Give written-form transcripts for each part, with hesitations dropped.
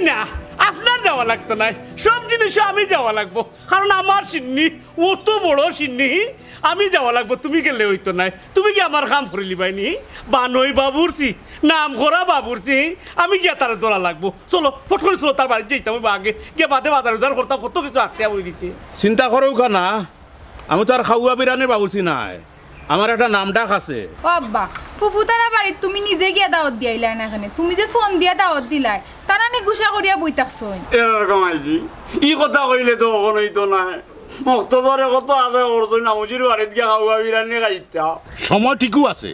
না আপনার যাওয়া লাগতো না, সব জিনিসে আমি যাওয়া লাগবো, কারণ আমার সিন্নি অত বড় সিন্নি, আমি যাওয়া লাগবো, তুমি গেলে হইতো না। তুমি কি আমার কাম করিলি বাইনি? বানই বাবুরছি, নাম করা বাবুরছি, আমি গিয়া তার দৌড়া লাগবো। চলো ফট করে চলো, তার বাড়ি যেতাম আগে গিয়ে বাদে বাজার উজার করতাম, কত কিছু আঁকতে বই দিছে। চিন্তা করো না, আমি তো আর খাওয়া বিরানির বাবুরছি নাই, আমার একটা নাম ডাক আছে। ও আব্বা, ফুফু তারা বাড়ি তুমি নিজে গিয়া দাওয়াত দিয়াইলাই না এখানে, তুমি যে ফোন দিয়া দাওয়াত দিলাই তারা নে গুছা করিয়া বই থাকছই। এরকম আইজি ই কথা কইলে তো কখনোই তো নাই, মকতছরে কত আশা করছো নামুজির বাড়িত গিয়া খাওয়া বিরানি খাইতা। সময় ঠিকও আছে,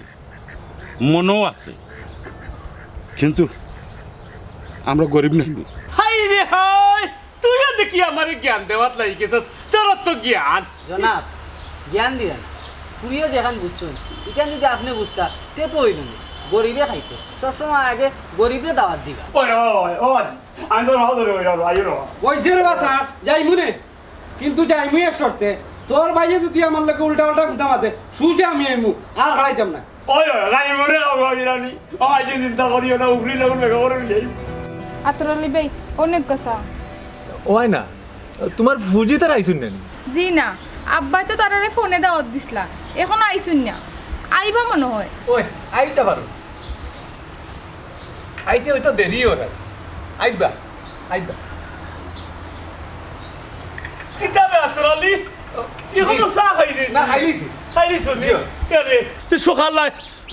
মনও আছে, কিন্তু আমরা গরিব নাই। হাই রে হাই, তুই দেখি আমার জ্ঞান দেওয়াত লাগিয়েছ, তোর তো জ্ঞান। জনাব জ্ঞান দিলেন পুরিও যেখান বুঝছেন এখান যদি আপনি বুঝতা তে তো হইল না, গরিবে খাইতো সবসময় আগে গরিবে দাওয়াত দিবা। ওই ওই ওই আমি তো ভালো ধরে ওই আইও রে ওই যে রে বাসা যাই মুনে, কিন্তু যাই মুই এক শর্তে, তোর বাইরে যদি আমার লোকে উল্টা উল্টা ঘুমা মাতে সুজে আমি আইমু আর হারাইতাম না। ওই ওই গাড়ি মরে খাওয়া বিরানি আমার যে চিন্তা করিও না, উগরি যখন মেঘা করে যাই। আতরালি ভাই অনেক কথা। ওই না তোমার ফুজি তার আইসুন নেন? জি না, আব্বাই তো তারারে ফোনে দাওয়াত দিছলা, এখন আইছুন না, আইবা মনে হয়। ওই আইতে পারো, আইতে হয়তো দেরি ওরা, আইবা আইবা। কিতাবে আতরালি এখনো চা খাইনি না খাইলিছি। খাইনি শুনি আরে তুই সকাল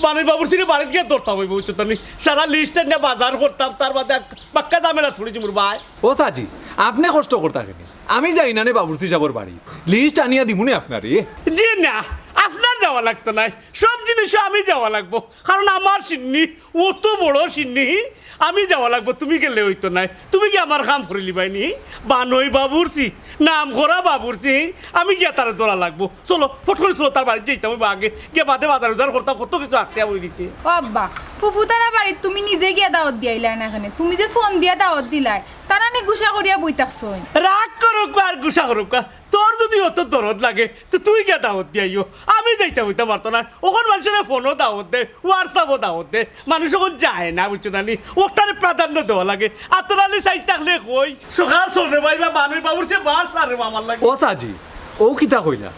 বানুই বাবুর সিনে বাড়িতে গিয়ে ধরতাম ওই বলছো তুমি, সারা লিস্টটা নিয়ে বাজার করতাম, তার বাদে পাক্কা দামে না থুড়ি মুর ভাই। ও সাজি আপনি কষ্ট করতে কেন, আমি যাই না নে বাবুরসি যাবর বাড়ি, লিস্ট আনিয়া দিমুনে আপনারে। জি না আপনার যাওয়া লাগতো না, সব জিনিসে আমি যাওয়া লাগবো, কারণ আমার সিন্নি অত বড় সিন্নি, আমি যাওয়া লাগবো, তুমি গেলে হইতো না। তুমি কি আমার কাম করিলি বাইনি? বানই বাবুরছি, নাম করা বাবুরছি, আমি গিয়া তার দৌড়া লাগবো। চলো ফট করে চলো, তার বাড়ি যেতাম আগে গিয়ে বাদে বাজার উজার করতাম, কত কিছু আঁকতে বই দিছে। ও আব্বা, ফুফু তারা বাড়ি তুমি নিজে গিয়া দাওয়াত দিয়াইলাই না এখানে, তুমি যে ফোন দিয়া দাওয়াত দিলাই তারা নে গুছা করিয়া বই থাকছই। রাগ করুক আর গুসা করুক, তোর যদি অত দরদ লাগে তো তুই গিয়ে দাওয়াত দিয়াইও, আমি যাইতে হইতে পারতো না। ওখান মানুষের ফোনও দাওয়াত দে, হোয়াটসঅ্যাপও দাওয়াত দে, মানুষ ওখান যায় না বুঝছো না, ওটারে প্রাধান্য দেওয়া লাগে। আর তোর আলি চাই থাকলে কই সকাল চলবে ভাই বা বানুই বাবুর সে বাস আর আমার লাগে। ও সাজি ও কিতা কইলা,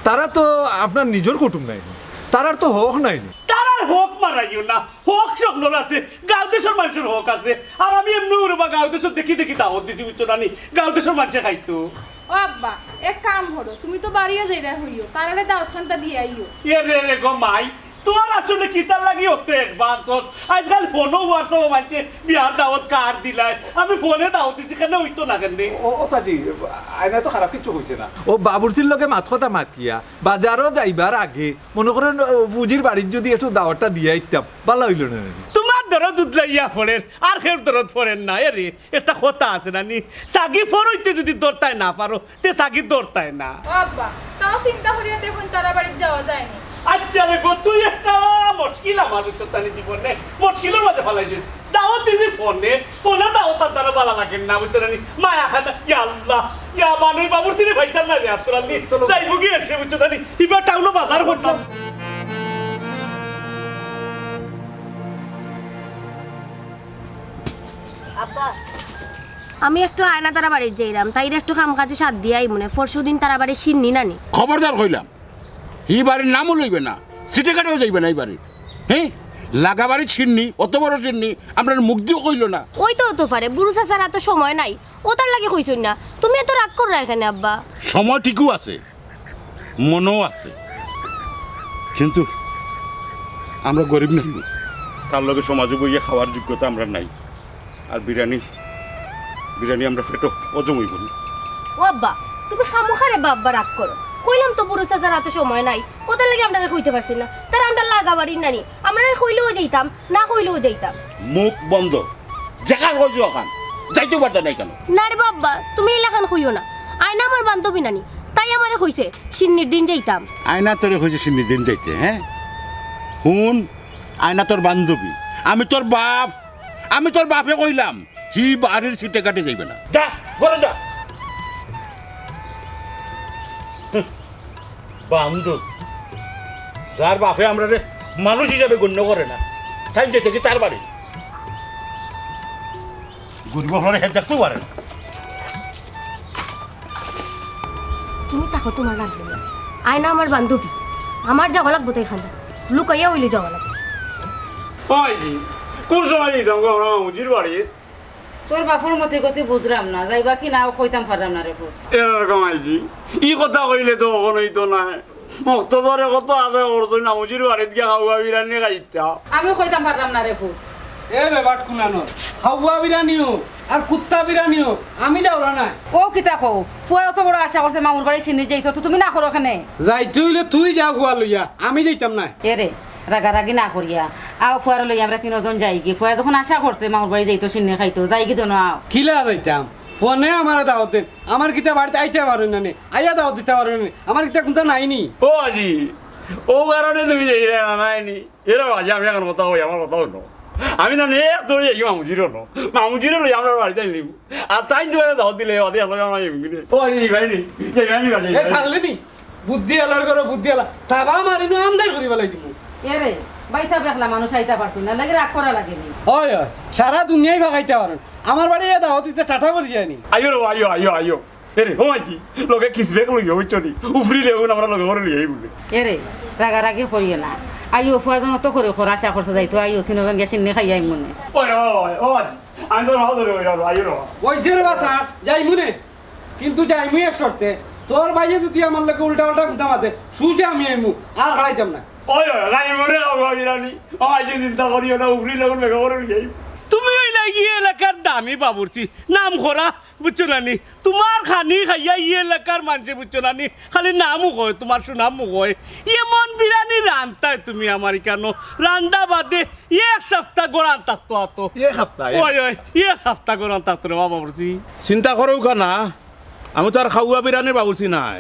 তারা তো আপনার নিজের কুটুম নাই, তারার তো হক নাই। তার হোক মারাইও না, হোক সকলের আছে, গাঁও দেশের মানুষের হোক আছে। আর আমি এমনি উড়বা গাঁও দেশের দেখি দেখি দাওয়াত দিছি বুঝছো না, গাঁও দেশের মানুষে খাইতো। ও আব্বা, এক কাম করো, তুমি তো বাড়িও যাইরা হইও, তারারে দাওয়াত খানটা দিয়ে আইও। এ রে রে গো মাই, তোমার আসলে কিতার লাগি হতো অ্যাডভান্স, আজকাল ফোনও হোয়াটসঅ্যাপ মানছে বিয়ার দাওয়াত কার দিলাই, আমি ফোনে দাওয়াত দিছি কেন হইতো না কেন? ও সাজি আইনা তো খারাপ কিছু হয়েছে না, ও বাবুরসির লগে মাত কথা মাতিয়া বাজারও যাইবার আগে মনে করেন ফুজির বাড়ির যদি একটু দাওয়াতটা দিয়ে আইতাম ভালো হইল না। তোমার দরদ উদলাইয়া ফোনের আর কেউ দরদ ফোরেন না। এরে একটা কথা আছে না, সাগি ফোর হইতে যদি দরতায় না পারো তে সাগি দরতায় না। ও আব্বা, তাও চিন্তা করিয়া দেখুন তারা বাড়ি যাওয়া যায়নি। আচ্ছা রে গো, তুই একটা মুশকিল আমার উচ্চতানি জীবনে মুশকিলের মাঝে ফেলাই দিস। দাওয়াত দিছি ফোনে, ফোনে দাওয়াত আর দ্বারা ভালো লাগে না বুঝছো না। মায়া খাতা ইয়া আল্লাহ, ইয়া বানুই বাবুর সিনে ভাইতাম না রে আত্রালি, যাইবো গিয়ে এসে বুঝছো না, এবার টাউনে বাজার করতাম। আব্বা আমি একটু আয়না তারা বাড়ি যাইলাম, তাই একটু কাম কাজে সাথ দিয়াই মনে পরশু দিন তারা বাড়ি সিন্নি নানি। খবরদার কইলাম, এই বাড়ির নামও লইবে না, সিটে কাটেও যাইবে না এই বাড়ি। হ্যাঁ লাগা বাড়ি ছিন্নি, অত বড় ছিন্নি, আমরা মুখ দিয়েও কইল না। ওই তো হতে পারে, বুড়ো চাচার এত সময় নাই, ও তার লাগে কইছই না, তুমি এত রাগ করো এখানে আব্বা। সময় ঠিকও আছে, মনও আছে, কিন্তু আমরা গরিব নাই, তার লগে সমাজে বইয়া খাওয়ার যোগ্যতা আমরা নাই। আর বিরিয়ানি বিরিয়ানি আমরা পেটো অজমই বলি। ও আব্বা তুমি খামোখারে বাব্বা রাগ করো, কইলাম তো বুড়ো চাচার এত সময় নাই, ওদের লাগে আমরা কইতে পারছি না, তার আমরা লাগা বাড়ির নানি, আমরা কইলেও যাইতাম না কইলেও যাইতাম। মুখ বন্ধ, জায়গা কইছো ওখান যাইতে পারতা নাই কেন? না রে বাব্বা তুমি এলাকান কইও না, আয়না আমার বান্ধবী নানি, তাই আমারে কইছে সিন্নির দিন যাইতাম। আয়না তোরে কইছে সিন্নি দিন যাইতে? হ্যাঁ হুন, আয়না তোর বান্ধবী, আমি তোর বাপ, আমি তোর বাপে কইলাম হি বাড়ির সিটে কাটে যাইবে না, যা ঘরে যা। বান্ধব যার বাপে আমরা রে মানুষ হিসাবে গণ্য করে না, তাই যেতে কি তার বাড়ি গরিব হলে হেড দেখতেও পারে না। তুমি তাকো তোমার লাগবে না আয়না আমার বান্ধবী আমার যাওয়া লাগবো তো এখানটা লুকাইয়া হইলে যাওয়া লাগবে হয় জি কোন সময় দিতাম গো আমরা মামুজির বাড়ি তোর বাপুর মতে গতি বুঝলাম না যাইবা কি না কইতাম পারলাম না রে পুত এরকম আইজি ই কথা কইলে তো কখনোই তো নাই মক্তদরে কত আছে করছই নামুজির বাড়িত গিয়া খাওয়া বিরিয়ানি খাইতা আমিও কইতাম পারলাম না রে পুত এ বেবাট কুনানো হাওয়া বিরিয়ানিও আর কুত্তা বিরিয়ানিও আমি যাওরা না ও কিতা কও ফুয়া অত বড় আশা করছে মামুর বাড়ি সিনি যাইতো তো তুমি না করো ওখানে যাইতে হইলে তুই যা ফুয়া লইয়া আমি যাইতাম না এরে রাগারাগি না করিয়া আও ফুয়ার লই আমরা তিনজন যাই কি ফুয়া যখন আশা করছে মামুর বাড়ি যাইতো সিনি খাইতো যাই কি দোনো আও কিলা যাইতাম ফোনে আমার দাওয়াত দেন আমার কিতা বাড়িতে আইতে পারেন না আইয়া দাওয়াত দিতে পারেন না আমার কিতা কোনটা নাইনি ও আজি ও কারণে তুমি যাই না নাইনি এরকম আজি আমি এখন কথা হই আমার কথা হইলো আমি না নে তোর এই মামুজিরও নো মামুজিরও লই আমরা বাড়িতে নিব আর তাই জোরে দাও দিলে ওদের আসলে আমরা এমনি ও এই ভাই নি এই ভাই নি এ ছাড়লে নি বুদ্ধি আলার করো বুদ্ধি আলা তাবা মারিনো আমদার করি বেলাই দিমু এরে বাইসা দেখলা মানুষ আইতা পারছি না লাগে রাগ করা লাগেনি হয় হয় সারা দুনিয়ায় ভাগাইতে পারেন আমার বাড়ি এ দাওয়াত দিতে টাটা করি যায়নি আইও রে আইও আইও আইও এরে ও আজি লোকে কিসবে কই গো চলি উফরি লেও আমরা লোকে করে লিয়ে বলে এরে রাগারাগি করিও না আইও ফুয়া জন তো করে খর আশা করছে যাইতো আইও তিনজন গিয়ে সিনি খাই আই মনে ও আজি আমি তো হাও ধরে আইও রে ওই যে রে বাসা যাই মুনে কিন্তু যাই মুই এক শর্তে তোর বাইরে যদি আমার লোকে উল্টা উল্টা গুদা মাতে সুজে আমি আইমু আর হারাইতাম না ওই গানি মরে খাওয়া বিরানি ও আজি চিন্তা করিও না উফরি লেও মেঘ করে লিয়ে তুমি ওই লাগি এলাকার দামি বাবুরছি নাম করা বুঝছো নানি তোমার খানি খাইয়া ই এলাকার মানুষে বুঝছো নানি খালি নামও কয় তোমার সুনামও কয় এমন বিরিয়ানি রান্তায় তুমি আমার কেন রান্দা বাদে এক সপ্তাহ গোড়ান থাকতো আতো এক সপ্তাহ ওই ওই এক সপ্তাহ গোড়ান থাকতো রে বাবুরছি চিন্তা করো না আমি তো আর খাওয়া বিরিয়ানির বাবুছি নাই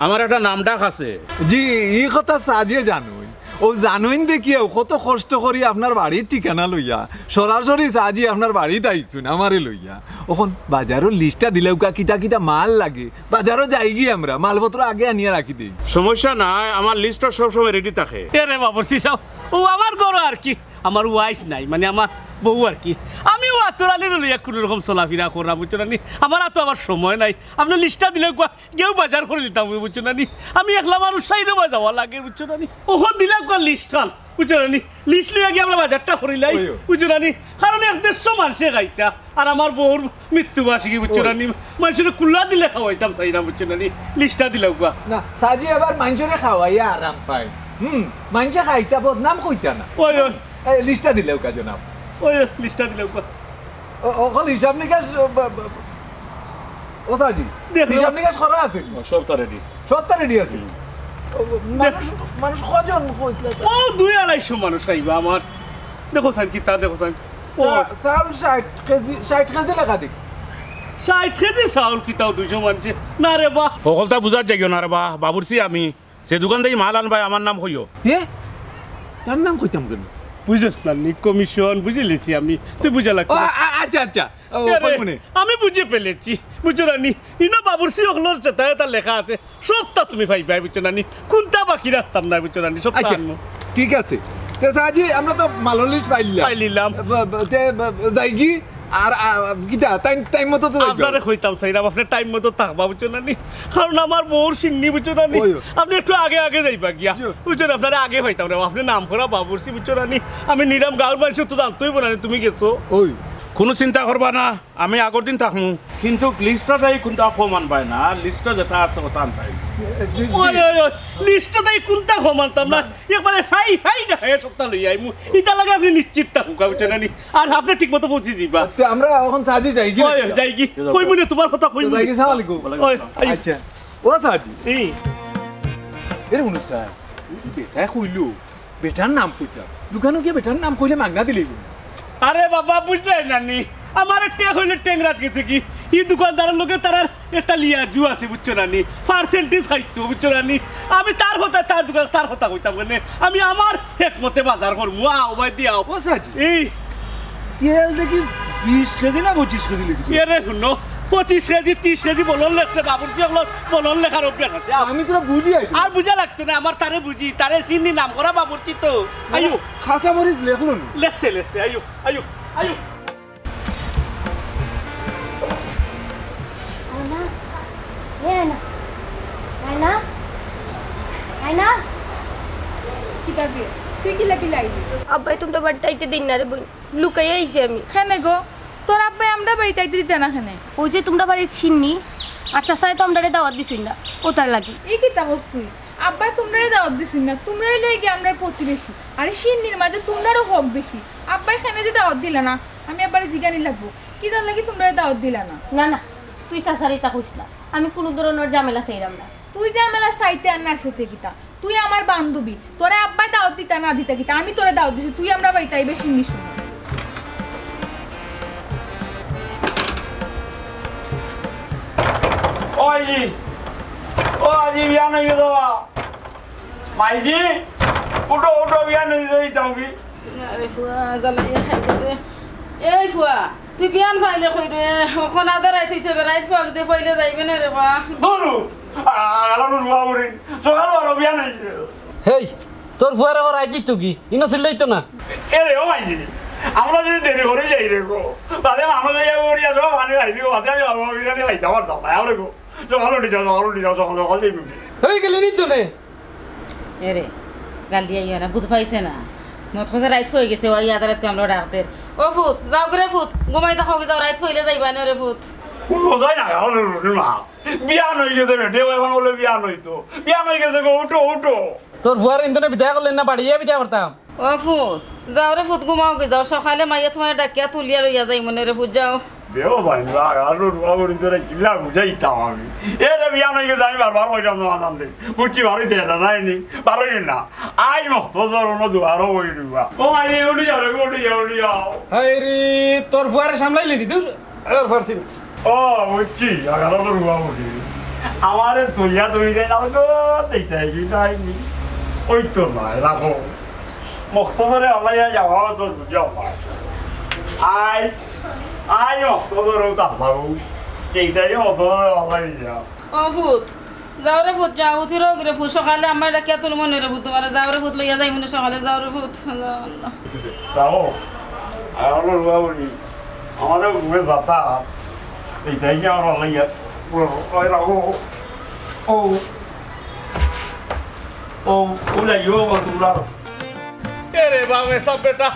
আমার একটা নাম ডাক আছে জি এই কথা সাজিয়ে জানুই ও জানুইন দেখিও কত কষ্ট করি আপনার বাড়ির ঠিকানা লইয়া সরাসরি সাজি আপনার বাড়িতে আইছুন আমারে লইয়া ওখন বাজারও লিস্টটা দিলেও কিতা কিতা মাল লাগে বাজারও যাই গিয়ে আমরা মালপত্র আগে আনিয়ে রাখি দিই সমস্যা নাই আমার লিস্টটা সবসময় রেডি থাকে এ রে বাবুরছি সব ও আমার গরু আর কি আমার ওয়াইফ নাই মানে আমার বউ আর কি আমি ও আতরালির লইয়া কোনো রকম চলাফেরা করা বুঝছো নানি আমার তো আবার সময় নাই আপনি লিস্টটা দিলে কেউ বাজার করে দিতাম বুঝছো নানি আমি একলা মানুষ সাইডে যাওয়া লাগে বুঝছো নানি ওখন দিলে লিস্ট খান বুঝছো নানি লিস্ট লিয়ে গিয়ে আমরা বাজারটা করিলাই বুঝছো নানি কারণ 150 মানুষে খাইতা আর আমার বউর মৃত্যুবার্ষিকী বুঝছো নানি মানুষের কুল্লা দিলে খাওয়াইতাম চাই না বুঝছো নানি লিস্টটা দিলে না সাজি আবার মানুষরে খাওয়াইয়া আরাম পায় মানুষে খাইতা বদনাম কইতা না ওই ওই লিস্টটা দিলেও কাজ না ওই লিস্টটা দিলে অকল হিসাব নিকাশ ও সাজি হিসাব নিকাশ করা আছে সবটা রেডি সবটা রেডি আছে মানুষ কজন ও 2-250 মানুষ খাইবা আমার দেখো সাইন কি তা দেখো সাইন চাউল 60 কেজি লেখা দিক 60 কেজি চাউল কিতাও 200 মানুষে না রে বাহ সকলটা বুঝার যাইও না রে বা বাবুরছি আমি সে দোকান থেকে মাল আনবাই আমার নাম হইও এ তার নাম কইতাম কেন বুঝছ না নি কমিশন বুঝিলেছি আমি তুই বুঝা লাগতো আচ্ছা আচ্ছা আমি বুঝে ফেলেছি বুঝছো না নি ইনো বাবুরসি ওগুলোর চেতায় তার লেখা আছে সবটা তুমি পাইবাই বুঝছো না নি কোনটা বাকি রাখতাম না বুঝছো না নি সবটা আচ্ছা ঠিক আছে তে সাজি আমরা তো মালন লিস্ট পাইলিলাম তে যাইগি আর কিটা টাইম মতো তো আপনারে কইতাম সাইরাম আপনি টাইম মতো থাকবা বুঝছো না নি কারণ আমার বউর সিন্নি বুঝছো না নি আপনি একটু আগে আগে যাইবা গিয়া বুঝছো না আপনারা আগে পাইতাম রে আপনি নাম করা বাবুরসি বুঝছো না নি আমি নিরাম গাঁর মানুষ তো জানতোই বলা তুমি গেছো ওই কোনো চিন্তা করবা না আমি আগর দিন থাকমু কিন্তু লিস্টটাই কোনটা কম আনবাই না লিস্টটা যেটা আছে ওটা আনবাই ওই ওই ওই লিস্টটা তাই কোনটা কমানতাম না একবারে ফাই দেখা সপ্তাহ লই আইমু ইটা লাগে আপনি নিশ্চিত থাকুক বুঝছেন না নি আর আপনি ঠিক মতো পৌঁছে দিবা আমরা এখন সাজি যাইগি যাইগি কই মনে তোমার কথা কই মনে যাইগি সালাম আলাইকুম আচ্ছা ও সাজি এই এর অনুসা বেটা কইলো বেটার নাম কইতা দোকানে গিয়ে বেটার নাম কইলে মাগনা দিলেই আরে বাবা বুঝলে নানি আমার টেক হইলে টেংরাত গেছে কি এই দোকানদারের লোকে তার একটা লিয়াজু আছে বুঝছো নানি পার্সেন্টেজ খাইতো বুঝছো নানি আমি তার কথা তার দোকান তার কথা কইতাম মানে আমি আমার একমতে বাজার করবো আও ভাই দিয়াও এই তেল দেখি 20 কেজি না 25 কেজি লিখি এরে শুনো 25 কেজি 30 কেজি বলন লেখছে বাবুরজি ওগুলো বলন লেখার অভ্যাস আছে আমি তোরা বুঝি আর বুঝা লাগতো না আমার তারে বুঝি তারে চিনি নাম করা বাবুরজি তো আয়ু খাসা মরিচ লেখলো লেখছে আয়ু আয়না আয়না আয়না কিতাবে তুই কি লাগি লাইলি আব্বাই তোমরা বাড়িতে আইতে দিন না রে বোন লুকাই আইছি আমি খানে গো তোর আব্বাই আমরা বাড়িতে আইতে দিতে না খানে ওই যে তোমরা বাড়ির চিননি আর চাচাই তো আমরা দাওয়াত দিছই না ও তার লাগি এই কি তাহস তুই আব্বাই তোমরাই দাওয়াত দিছুন না তোমরাই লই গিয়ে আমরা প্রতিবেশী আরে সিন্নির মাঝে তোমরারও হক বেশি আব্বাই খানে যে দাওয়াত দিলা না আমি আব্বারে জিগানি লাগবো কি তার লাগি তোমরাই দাওয়াত দিলা না না না তুই চাচারি তা কইস না আমি কোনো ধরনের ঝামেলা চাইলাম না তুই যে আমার সাইতে আর না সেতে কিতা তুই আমার বান্ধবী তোরে আব্বাই দাওয়াত দিতা না দিতা কিতা আমি তোরে দাওয়াত দিছি তুই আমরা বাড়িতে আইবে সিন্নি শুন ওই ও আজি বিয়া নাই দেওয়া মাইজি উঠো উঠো বিয়া নাই যাই তামি আরে ফুয়া জামাই খাইতে দে এই ফুয়া তুই বিয়ান ফাইলে কই রে ওখান আদার আইছিস বেড়াইছ ফাক দে ফাইলে যাইবে না রে বা ধরু আলানো বাবুরি সকাল বড় বিয়া নাই হেই তোর ফুয়ারে ওর আইছি তো কি ইনো চিল্লাই তো না এরে ও মাইজি আমরা যদি দেরি করে যাই রে গো বাদে মানুষ যাই বড়িয়া সব পানি খাইবি বাদে আমি বাবা বিরিয়ানি খাইতে পারতাম না আর গো সকাল উঠি যাও সকাল সকাল যাইবি হয়ে গেলি নি তো নে এরে গাল দিয়ে ইয়া না বুঝ পাইছে না মত খোঁজা রাইত হয়ে গেছে ওই আদার আজকে আমরা ডাক্তার ও ফুট যাও করে ফুট ঘুমাই দেখো যাও রাইত হইলে যাইবা না রে ফুট কোথায় না মা বিয়ান হয়ে গেছে বেটে এখন বলে বিয়ান হইতো বিয়ান হয়ে গেছে গো উঠো উঠো তোর ফুয়ার ইন্তনে বিদায় করলেন না বাড়িয়ে বিদায় করতাম ও ফুট যাও রে ফুট ঘুমাও গে যাও সকালে মাইয়া তোমার ডাকিয়া তুলিয়া লইয়া যাই মনে রে ফুট যাও দেও যাই না আর বাবুরি তোরা কিলা বুঝাইতাম আমি এ রে বিয়ান হয়ে গেছে আমি বারবার কইতাম না আদাম রে বুঝছি ভালোই দেয় না নাইনি ভালোই না আই মক্তছর ono দুয়ারও হই দিবা ও আই উঠি যাও রে উঠি যাও হাই রে তোর ফুয়ারে সামলাইলি নি তুই আর ফারছিন ও বুঝছি আগালো তো বাবুরি আমারে তুইয়া তুই দেয় না গো দেখতে কি নাইনি ওই তো নয় রাখো মক্তছরে আলাইয়া যাওয়া তো বুঝাও আই আই মক্তছরও তারপরও এইটাই মক্তছরে আলাই যাও ও ফুট যাও রে ফুট যাও উঠি রোগ রে ফুট সকালে আমার ডাকিয়া তুল মনে রে ফুট তোমার যাও রে ফুট লইয়া যাই মনে সকালে যাও রে ফুট রাখো আগালো বাবুরি আমারও ঘুমে যাতা এইটাই কি আমার আলাইয়া পুরো রাখো ও ও ওলা ইও তোমরা এরে বামে সব বেটা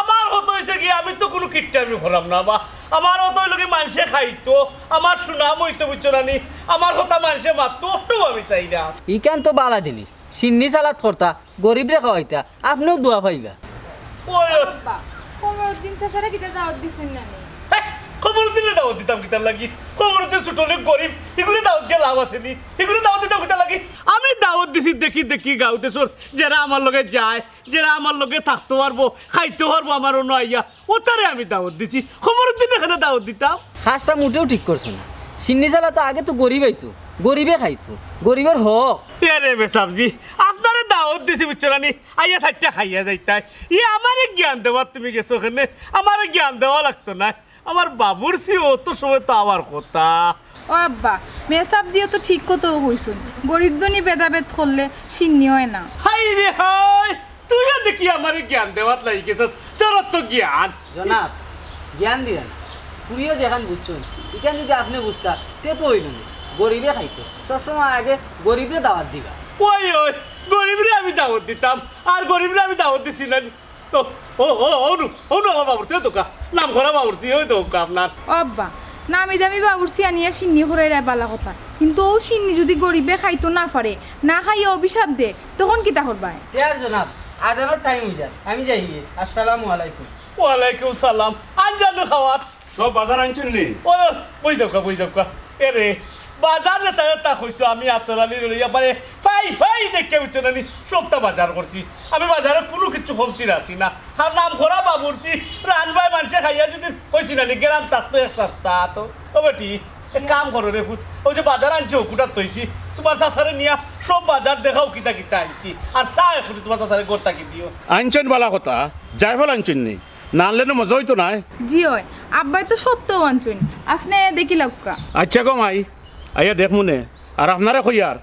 আমার হতো হয়েছে কি আমি তো কোনো কিট্টামি করলাম না বা আমার হতো হইলো কি মানুষে খাইতো আমার সুনাম হইতো বুঝছো নানি আমার হতা মানুষে মারতো একটু আমি চাই না ইকান তো বালা জিনিস সিন্নি সালাদ করতা গরিব রে খাওয়াইতা আপনিও দোয়া পাইবা ওই পনেরো দিন শেষে কিতা দাওয়াত দিছেন না খবর দিলে দাওয়াত দিতাম কিতার লাগি খবর দিতে ছোটলে গরিব এগুলো দাওয়াত দিয়ে লাভ আছে নি এগুলো দাওয়াত দিতাম কিতার লাগি আমি দাওয়াত দিছি দেখি দেখি গাঁওতে চোর যারা আমার লগে যায় যারা আমার লগে থাকতে পারবো খাইতে পারবো আমার অন্য আইয়া ওটারে আমি দাওয়াত দিছি খবর দিন এখানে দাওয়াত দিতাম খাসটা মোটেও ঠিক করছো না সিন্নি সালা তো আগে তো গরিব আইতো গরিবে খাইতো গরিবের হক আরে বেসাবজি আপনারে দাওয়াত দিছি বুঝছো না নি আইয়া সাইডটা খাইয়া যাইতাই আমারে জ্ঞান দেওয়ার তুমি গেছো ওখানে আমারে জ্ঞান দেওয়া লাগতো না আমার বাবুর সি অত সময় তো আমার কথা ও আব্বা মেসাব দিয়ে তো ঠিক কত হইছুন গরিব ধনী ভেদাভেদ করলে সিন্নি হয় না হাই রে হাই তুই দেখি আমারে জ্ঞান দেওয়ার লাগি গেছ তোর তো জ্ঞান জনাব জ্ঞান দিলেন ফুরিও যেখান বুঝছেন এখান যদি আপনি বুঝতা তে তো হইল না গরিবে খাইতো সবসময় আগে গরিবে দাওয়াত দিবা ওই ওই গরিবরে আমি দাওয়াত দিতাম আর গরিবরে আমি দাওয়াত দিছি না ও ও ও অনু অনু আমার বাবুর্তি দোকা নাম ঘোরা বাবুর্তি ওই দোকা আপনার ও আব্বা নামি দামি বাবুরসি আনিয়া সিন্নি হরে রায় বালা কথা কিন্তু ও সিন্নি যদি গরিবে খাইতো না পারে না খাইয়ে অভিশাপ দে তখন কিতা করবাই ইয়ার জনাব আদানোর টাইম হয়ে যায় আমি যাই আসসালামু আলাইকুম ওয়ালাইকুম সালাম আজ জানো খাওয়ার সব বাজার আনছেন নি ও বই যাবকা এরে বাজার যেটা যেটা কইছো আমি আতরালি লইয়া পারে ফাই দেখে বুঝছো না নি সবটা বাজার করছি আমি বাজারে কোনো কিছু কমতি রাখছি না আর নাম ঘোরা বাবুর্তি রানবাই মানুষে খাইয়া যদি কইছি না নি গেলাম তার তো এক সপ্তাহ তো ও বেটি এক কাম করো রে ফুট ওই যে বাজার আনছি ওকুটার তৈছি তোমার চাচারে নিয়া সব বাজার দেখাও কিতা কিতা আনছি আর চা এখন তোমার চাচারে গোটা কি দিও আনছেন বালা কথা যাই ফল আনছেন নি না আনলেন মজা হইতো নাই জি হয় আব্বাই তো সত্য অঞ্চল আপনি দেখি লাগুকা আচ্ছা গো মাই আইয়া দেখ মনে আর আপনারা কইয়ার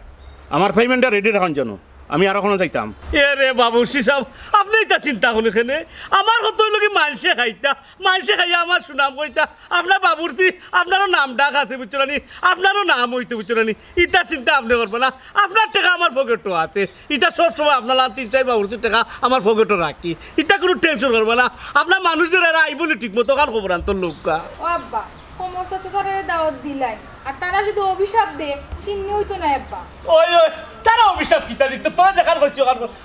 আমার পেমেন্টটা রেডি রাখুন জানো আমি আর কোনো যাইতাম। এ রে বাবুর্চি সাহেব আপনি তা চিন্তা করলে এখানে আমার কত লোকে মানসে খাইতা মানসে খাইয়া আমার সুনাম কইতা আপনার বাবুর্চি আপনারও নাম ডাক আছে বুঝছো নি আপনারও নাম হইতে বুঝছো নি ইটা চিন্তা আপনি করবো না আপনার টাকা আমার পকেটও আছে ইটা সবসময় আপনার 3-4 বাবুর্চির টাকা আমার পকেটও রাখি ইটা কোনো টেনশন করবো না আপনার মানুষের এরা আইবলি ঠিক মতো কার খবর আনতো লোককা ও আব্বা সমস্যা তো তারা দাওয়াত দিলাই আর তারা যদি অভিশাপ দে সিন্নি হইতো না আব্বা ওই ওই তারা অভিশাপ কিতা দিত তোরা দেখার করছি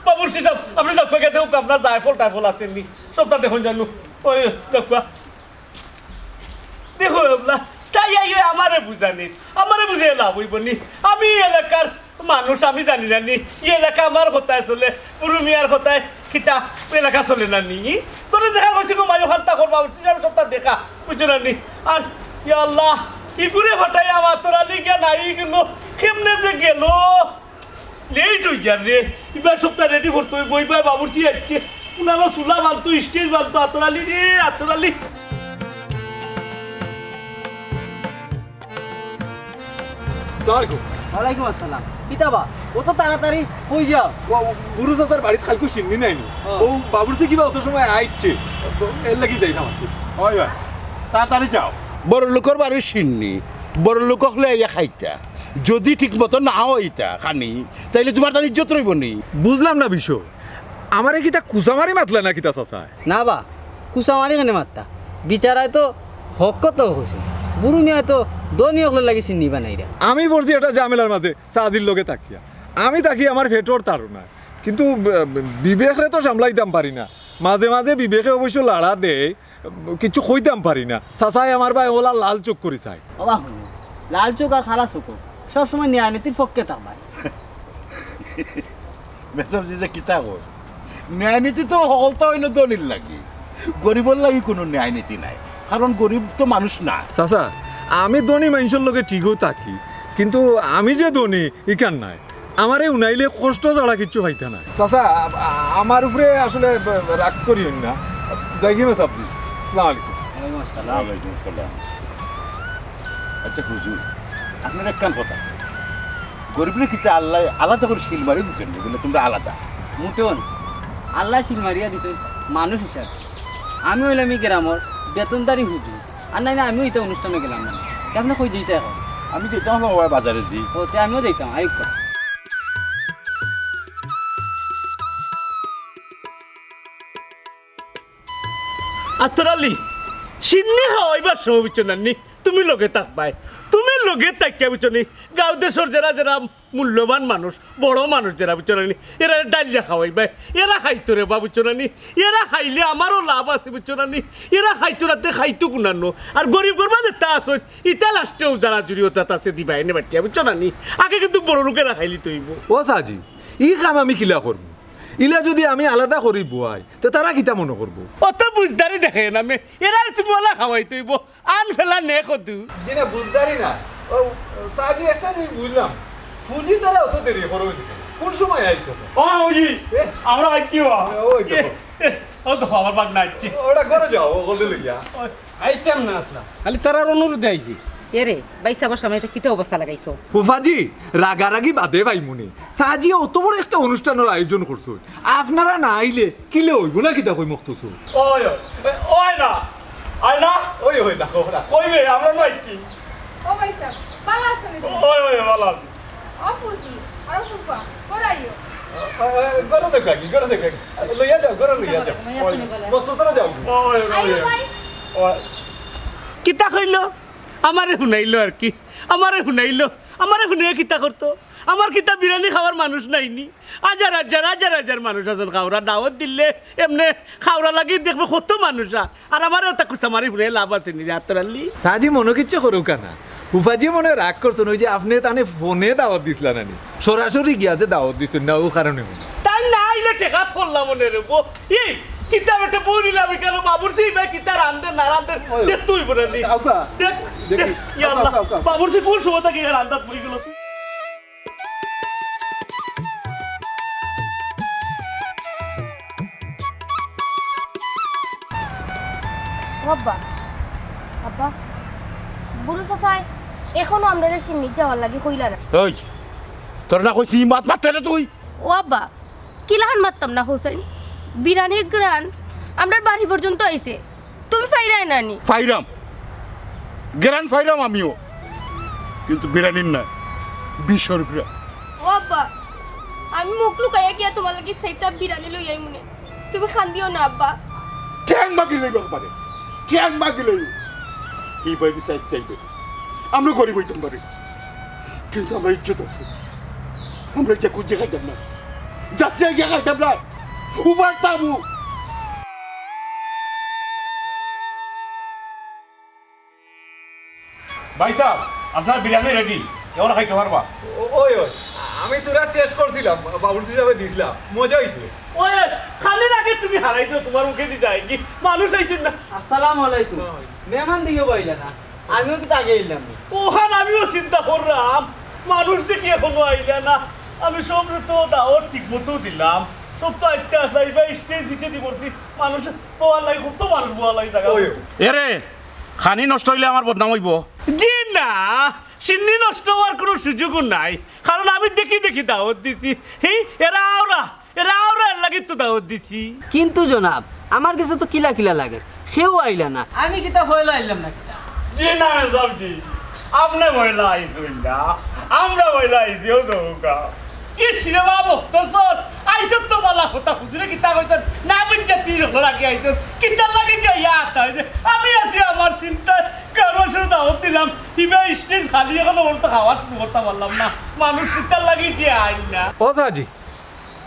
বাবুর্চি সাহেব আপনি সব পেকে দেখ আপনার জায়ফল টাইফল আছেননি সবটা দেখুন জানো ওই দেখবা দেখো এবলা তাই আমারে বুঝানি আমারে বুঝে লাভ হইব নি আমি এলাকার মানুষ আমি জানি না নি এই এলাকা আমার কথায় চলে পুরু মিয়ার কথায় কিতা এলাকা চলে না নি তোরা দেখা করছি গো মায়ো হান্তা করবা সবটা দেখা বুঝছো না নি আর ইয়া আল্লাহ ইপুরে ফাটাই আমার তোরা লিখে নাই গেল কেমনে যে গেল লেট হয়ে যান রে এবার সপ্তাহ রেডি করতে বই পায় বাবুর্চি আসছে উনারও চুলা বানতো স্টেজ বানতো আতরালি রে আতরালি ওয়ালাইকুম আসসালাম কিতাবা ও তো তাড়াতাড়ি কই যাও বুরু চাচার বাড়িতে খালকু চিনি নাইনি ও বাবুর্চি কিবা অত সময় আইছে এর লাগি যাই না ওই ভাই তাড়াতাড়ি যাও বড় লোকের বাড়ি সিন্নি বড় লোক হলে ইয়া খাইতা যদি ঠিক মতো না হইতা খানি তাইলে তোমার তার ইজ্জত রইব নি বুঝলাম না বিষয় আমারে কিতা কুচামারি মাতলা না কিতা চাচা না বা কুসামারি কেনে মাত্তা বিচারায় তো হক কত হয়েছে বুড়ু মিয়ায় তো দনি হকলে লাগি চিনি বানাই রে আমি বলছি এটা ঝামেলার মাঝে সাজির লোকে তাকিয়া আমি তাকি আমার ভেটর তারও না কিন্তু বিবেকরে তো সামলাইতাম পারি না মাঝে মাঝে বিবেকে অবশ্য লাড়া দেয় কিছু কইতাম পারি না চাচাই আমার ভাই ওলা লাল চোখ করি চাই অবাক হল লাল চোখ আর খালা চোখ সবসময় ন্যায় নীতির পক্ষে থাকবাই বেসব যে কিতা কর ন্যায় নীতি তো সকলটা অন্য দলিল লাগি গরিবের লাগি কোনো ন্যায় নীতি নাই কারণ গরিব তো মানুষ না চাচা আমি ধনী মানুষের লোকে ঠিকও থাকি কিন্তু আমি যে ধনী ইকান নাই আমারে উনাইলে কষ্ট ছাড়া কিচ্ছু পাইতে না চাচা আমার উপরে আসলে রাগ করিও না যাই গিয়ে আপনি আসসালামু আলাইকুম আচ্ছা হুজুর আপনার এক কান কথা গরিবরে কিতা আল্লাহ আলাদা করে শিল মারি দিচ্ছেন বলে তোমরা আলাদা মুটন আল্লাহ শিল মারিয়া দিছে মানুষ হিসাবে আমি হইলাম এই গ্রামর বেতনদারি হুজুর আর নাই না আমিও এটা অনুষ্ঠানে গেলাম না আপনি কই দিতে এখন আমি যেতাম বাজারে দিই ও তে আমিও যাইতাম আরেকটা আতরালি সিন্নি হইবার সময় বুঝছো না নি তুমি লগে থাকবাই তুমি লগে থাকিয়া বুঝছো নি গাঁও দেশের যারা যারা মূল্যবান মানুষ বড় মানুষ যারা বুঝছো না নি এরা ডালিয়া খাওয়াইবাই এরা খাইতো রে বা বুঝছো না নি এরা খাইলে আমারও লাভ আছে বুঝছো না নি এরা খাইতো রাতে খাইতো কুনানো আর গরিব গরবা যেটা আসন ইটা লাস্টেও যারা জুড়িওতা আছে দিবাই নে বাটিয়া বুঝছো না নি আগে কিন্তু বড় লোকেরা খাইলি তৈব ও সাজি ই কাম আমি কিলা করবো ইলা যদি আমি আলাদা করি বুয়াই তো তারা কিতা মনে করবো অত বুঝদারি দেখে না মে এরা তুমি ওলা খাওয়াই তৈব আন ফেলা নে কদু জিনা বুঝদারি না ও সাজি একটা জিনিস বুঝলাম ফুজি তারা অত দেরি করো কোন সময় আইতো ও ওই আমরা আইছি ওই দেখো ও তো আমার বাগ নাচছি ওটা করে যাও ও গলে লইয়া আইতাম না আসলা খালি তারার অনুরোধ আইছি এরে বাইসা বসার সামনে কিতে অবস্থা লাগাইছো ফুফাজি রাগারাগি বাদে ভাই মনে সাজি অত বড় একটা অনুষ্ঠানের আয়োজন করছো আপনারা না আইলে কিলে হইব না কিতা কই মখতছো ওই ওই না আই না ওই ওই দেখো কই বে আমরা নাইছি ও ভাইসা বালা আছে নি ওই ওই ভালো ও ফুজি আর ফুফা করাইও গরো দেখো কি গরো দেখো লইয়া যাও গরো লইয়া যাও মখতছরা যাও ওই আইও ভাই ওই কিতা কইলো আমারে শুনাইলো আর কি আমারে শুনাইলো আমারে শুনে কিতা করতো আমার কিতা বিরিয়ানি খাওয়ার মানুষ নাইনি হাজার হাজার হাজার হাজার মানুষ আছেন খাওয়া দাওয়াত দিলে এমনি খাওয়া লাগি দেখবে কত মানুষ আর আমারও তা কুসামারি শুনে লাভ আছে নি রাত্রালি সাজি মনে কিচ্ছে করুক না ফুফাজি মনে রাগ করছেন ওই যে আপনি তানে ফোনে দাওয়াত দিছিলা নানি সরাসরি গিয়া যে দাওয়াত দিছেন না ও কারণে তাই না আইলে টেকা ফললাম মনে রে ই কিতাব একটা বই নিলাম কেন বাবুরসি ভাই কিতা রান্ধে না রান্ধে দেখ তুই বলে নি দেখ দেখ ইয়া আল্লাহ বাবুরসি কোন সময় থেকে রান্দাত পড়ে গেল আব্বা আব্বা বুড়ো চাচাই এখনো আমরা সিন্নি যাওয়ার লাগি কইলা না ওই তোর না কইছি মাত মারতে রে তুই ও আব্বা কিলাহান মারতাম না হোসেন বিরানির গ্রান আমরা বাড়ি পর্যন্ত আইছে তুমি ফাইরাই নানি ফাইরাম গেরান ফাইরাম আমিও, কিন্তু বিরানির না, বিশ্বর বিরা। ও আব্বা আমি মুখ লুকাইয়া গিয়া তোমার লাগি সেটা বিরানি লই আই মনে তুমি খান্দিও না আব্বা ট্যাং মাগি লইব পারে, ট্যাং মাগি লইব। এই বাইরে চাইবে আমরা গরিব হইতাম পারি, কিন্তু আমরা ইজ্জত আছে, আমরা এটা খুঁজে খাইতাম না, যাচ্ছে গিয়ে খাইতাম না, উবার তাবু। ভাই সাহেব আপনার বিরিয়ানি রেডি, এবার খাইতে পারবা। ওই ওই আমি তোরা টেস্ট করছিলাম, বাবুর্চি হিসাবে দিছিলাম, মজা হয়েছে। ওই খালি আগে তুমি হারাই দিও, তোমার মুখে দি যায় কি মানুষ আইছেন না। আসসালামু আলাইকুম মেহমান দিও বাইলা না আমিও কিন্তু আগে এলাম ওখান আমিও চিন্তা করলাম মানুষ দেখি এখনো আইলা না। আমি সব তো দাওয়াত ঠিক মতো দিলাম, সব তো আইতে আসলাই বা স্টেজ নিচে দি করছি, মানুষ বোয়া লাগে, খুব তো মানুষ বোয়া লাগে থাকা। এরে খানি নষ্ট হইলে আমার বদনাম হইব। জি না, সিন্নি নষ্ট হওয়ার কোনো সুযোগও নাই, কারণ আমি দেখি দেখি দাওয়াত দিছি। এরা আওরা এর লাগি তো দাওয়াত দিছি। কিন্তু জনাব আমার কাছে তো কিলা কিলা লাগে, কেউ আইলা না, আমি কিতা হইলো আইলাম না কিতা। জি না সবজি আপনি মহিলা আইসুন না, আমরা মহিলা আইসি ও দৌকা। কি সিনেমা মকতছর আইসত তো বালা কথা খুঁজলে কিতা কইছেন না বুঝছে 3 ঘর আগে আইসত কিতা লাগে যে ইয়াত হয় যে আমি আছি আমার চিন্তায় কারোর দাওয়াত দিলাম, ইবা স্টেজ খালি এখন বলতে খাওয়ার করতে পারলাম না, মানুষ চিন্তার লাগি যে আইন না। ও সাজি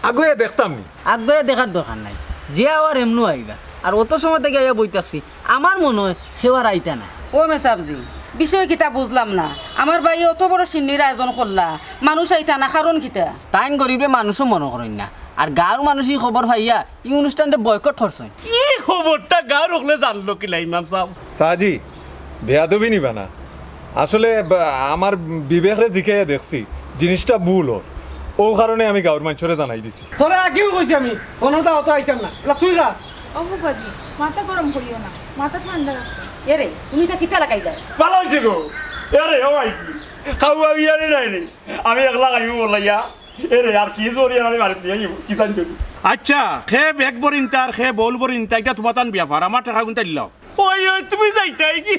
আগে দেখতাম নি, আগে দেখার দরকার নাই, যে আবার এমনও আইবা, আর অত সময় থেকে আইয়া বইতাছি, আমার মনে হয় সেবার আইতা না। ও মেসাবজি বিষয় কিতা বুঝলাম না, আমার ভাই অত বড় সিন্নির আয়োজন করলা, মানুষ আইতা না কারণ কিতা? তাইন গরিবে মানুষও মনে করেন না, আর গাঁর মানুষই খবর পাইয়া এই অনুষ্ঠানটা বয়কট করছেন। ই খবরটা গা রকলে জানলো কিলা ইমাম সাহেব? সাজি বেয়াদবি নিবা না, আসলে আমার বিবেকরে জিকাইয়া দেখছি জিনিসটা ভুল ওর, ও কারণে আমি গাঁর মানুষরে জানাই দিছি। তোরা আগেও কইছি আমি কোনো দাওয়াত আইতাম না, তুই যা। ও ফুফাজি মাথা গরম করিও না, মাথা ঠান্ডা রাখো। এরে তুমি তা কিতা লাগাই দেয়? ভালো হয়েছে গো। এরে ও ভাই খাওয়া বিয়ারে নাই রে, আমি একলা খাইব বলাইয়া। এরে আর কি জোরিয়া আমি বাড়িতে যাইব কি জানি। আচ্ছা খে বেগ বরিনতা আর খে বল বরিনতা এটা তোমার তান ব্যাপার, আমার টাকা গুনতে দিলাম। ওই তুমি যাইতাই কি,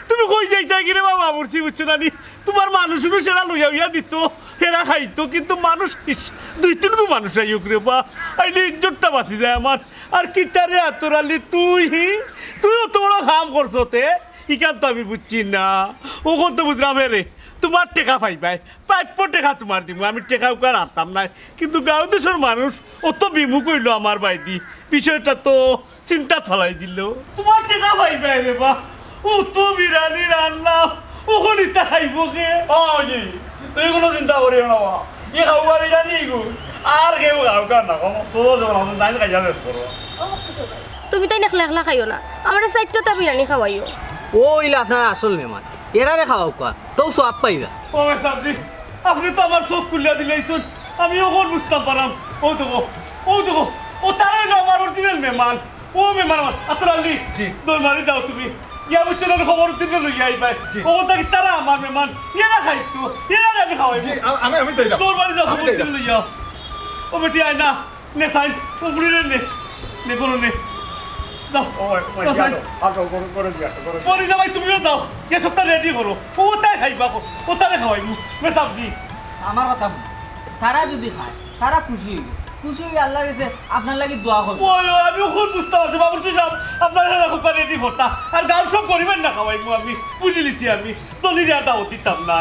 তুমি কই যাইতাই কি রে বাবা? বলছি বুঝছো না নি, তোমার মানুষ সেরা লইয়া উইয়া দিত, হেরা খাইতো, কিন্তু মানুষ 2-3 মানুষ আইক রে বা, আইলে ইজ্জতটা বাঁচি যায় আমার। আর কিতারে আতরালি তুই অত বড় কাম করছো তে, ইকান তো আমি বুঝছি না। ও তো বুঝলাম রে তোমার টেকা পাইবাই, প্রাপ্য টেকা তোমার দিব, আমি টেকা উকার আনতাম না, কিন্তু গাঁও দেশের মানুষ অত বিমুখ হইলো আমার বাইদি, বিষয়টা তো চিন্তা ফেলাই দিল। তোমার টেকা পাইবাই রে বা, ও তো বিরিয়ানি রান্না ওখানে খাইব কে? ও জি তুই কোনো চিন্তা করিও না, ই খাওয়া বিরিয়ানি গো, আর কেউ খাওয়া না তো যখন তাই খাই যাবে করবো। তুমি তাই একলা একলা খাইও না, আমরা সাইডটা বিরানি খাওয়াইও। ও ইলা আপনার আসল মেহমান, এরারে খাওয়াও কা তো সব পাইবা। ও সাবজি আপনি তো আমার চোখ খুলিয়া দিলেইছুন, আমি ওখান বুঝতাম পারাম। ও দেখো ও তারাই না আমার অরিজিনাল মেহমান, ও মেহমান আমার আতরালি দোল মারি যাও তুমি, ইয়া বুঝছো না খবর দিলে লইয়া আইবাই, ও তাকে তারা আমার মেহমান, এরা খাইতো, এরা আমি খাওয়াই আমি যাইলাম, দোল মারি যাও, খবর দিলে লইয়া। ও বেটি আয় না, নে সাইন উপরে নে করো নে যাও। পরে যাবাই তুমিও যাও, এ সপ্তাহ রেডি করো, ও তাই খাইবা, ও তারে খাওয়াইবো মে সাবজি। আমার কথা তারা যদি খায় তারা খুশি হইবে, খুশি হয়ে আল্লাহ কাছে আপনার লাগি দোয়া করবে। ওই আমি খুব বুঝতে পারছি বাবুর্চি সাহেব, আপনার খুব রেডি করতা, আর গাঁও সব করিবেন না খাওয়াইবো, আমি বুঝে লিছি, আমি দলির দাও দিতাম না।